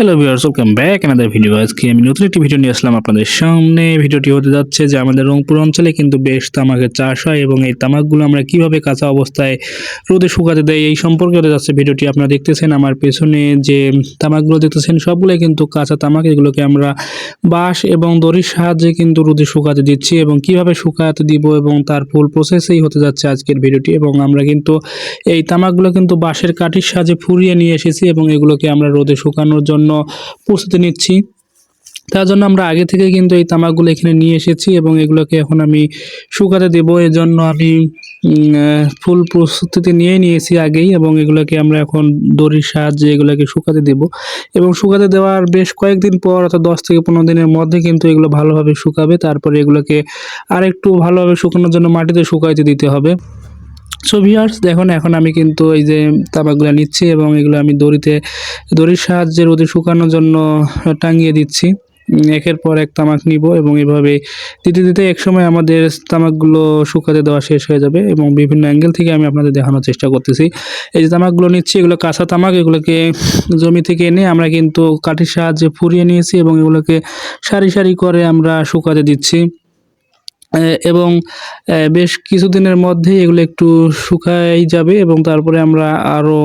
Hello viewers, welcome back another video. আজকে আমি নতুন একটি ভিডিও নিয়ে আসলাম আপনাদের সামনে। ভিডিওটি হতে যাচ্ছে যে আমাদের রংপুর অঞ্চলে কিন্তু বেশ তামাকের চাষ হয় এবং এই তামাকগুলো আমরা কিভাবে কাঁচা অবস্থায় রোদে শুকাতে দেয় এই সম্পর্কে হতে যাচ্ছে ভিডিওটি। আপনারা দেখতেছেন আমার পেছনে যে তামাকগুলো দেখতেছেন সবগুলোই কিন্তু কাঁচা তামাক। এগুলোকে আমরা বাঁশ এবং দড়ির সাহায্যে কিন্তু রোদে শুকাতে দিচ্ছি এবং কিভাবে শুকাতে দিব এবং তার ফুল প্রসেসেই হতে যাচ্ছে আজকের ভিডিওটি। এবং আমরা কিন্তু এই তামাকগুলো কিন্তু বাঁশের কাঠির সাহায্যে ফুরিয়ে নিয়ে এসেছি এবং এগুলোকে আমরা রোদে শুকানোর জন্য প্রস্তুতি নিচ্ছি। তার জন্য আমরা আগে থেকে কিন্তু এই তামাকগুলো এখানে নিয়ে এসেছি এবং এগুলোকে এখন আমি শুকাতে দেবো। এজন্য আমি ফুল প্রস্তুতি নিয়ে নিয়েছি আগেই এবং এগুলোকে আমরা এখন দড়ির সাহায্যে এগুলোকে শুকাতে দেব এবং শুকাতে দেওয়ার বেশ কয়েকদিন পর অর্থাৎ 10 থেকে 15 দিনের মধ্যে কিন্তু এগুলো ভালোভাবে শুকাবে। তারপরে এগুলোকে আরেকটু ভালোভাবে শুকানোর জন্য মাটিতে শুকাইতে দিতে হবে। সো ভিউয়ার্স দেখুন, এখন আমি কিন্তু এই যে তামাকগুলো নিচ্ছি এবং এগুলো আমি দড়ির সাহায্যে রোদে শুকানোর জন্য টাঙিয়ে দিচ্ছি। একের পর এক তামাক নিব এবং এভাবে দিতে দিতে একসময় আমাদের তামাকগুলো শুকাতে দেওয়া শেষ হয়ে যাবে এবং বিভিন্ন অ্যাঙ্গেল থেকে আমি আপনাদের দেখানোর চেষ্টা করতেছি। এই যে তামাকগুলো নিচ্ছি এগুলো কাঁচা তামাক, এগুলোকে জমি থেকে এনে আমরা কিন্তু কাঠির সাহায্যে ফুরিয়ে নিয়েছি এবং এগুলোকে সারি সারি করে আমরা শুকাতে দিচ্ছি। এবং বেশ কিছুদিনের মধ্যেই এগুলো একটু শুকাই যাবে এবং তারপরে আমরা আরও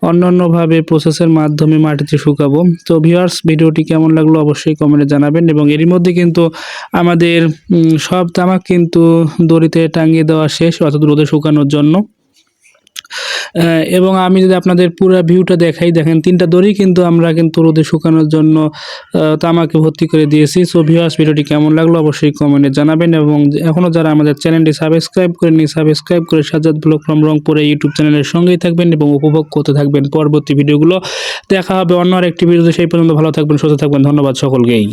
অন্যান্যভাবে প্রসেসের মাধ্যমে মাটিতে শুকাবো। তো ভিউয়ার্স, ভিডিওটি কেমন লাগলো অবশ্যই কমেন্টে জানাবেন এবং এরই মধ্যে কিন্তু আমাদের সব তামাক কিন্তু দড়িতে টাঙিয়ে দেওয়া শেষ অর্থাৎ রোদে শুকানোর জন্য। এবং আমি যদি আপনাদের পুরা ভিউটা দেখাই, দেখেন 3টা দড়ি কিন্তু আমরা কিন্তু রোদে শুকানোর জন্য তামাকে ভর্তি করে দিয়েছি। সো ভিউয়ার্স, ভিডিওটি কেমন লাগলো অবশ্যই কমেন্টে জানাবেন এবং এখনও যারা আমাদের চ্যানেলটি সাবস্ক্রাইব করেননি সাবস্ক্রাইব করে সাজ্জাদ ব্লগ ফ্রম রংপুরে ইউটিউব চ্যানেলের সঙ্গেই থাকবেন এবং উপভোগ করতে থাকবেন পরবর্তী ভিডিওগুলো। দেখা হবে অন্য আরেকটি ভিডিওতে। সেই পর্যন্ত ভালো থাকবেন, সুস্থ থাকবেন। ধন্যবাদ সকলকেই।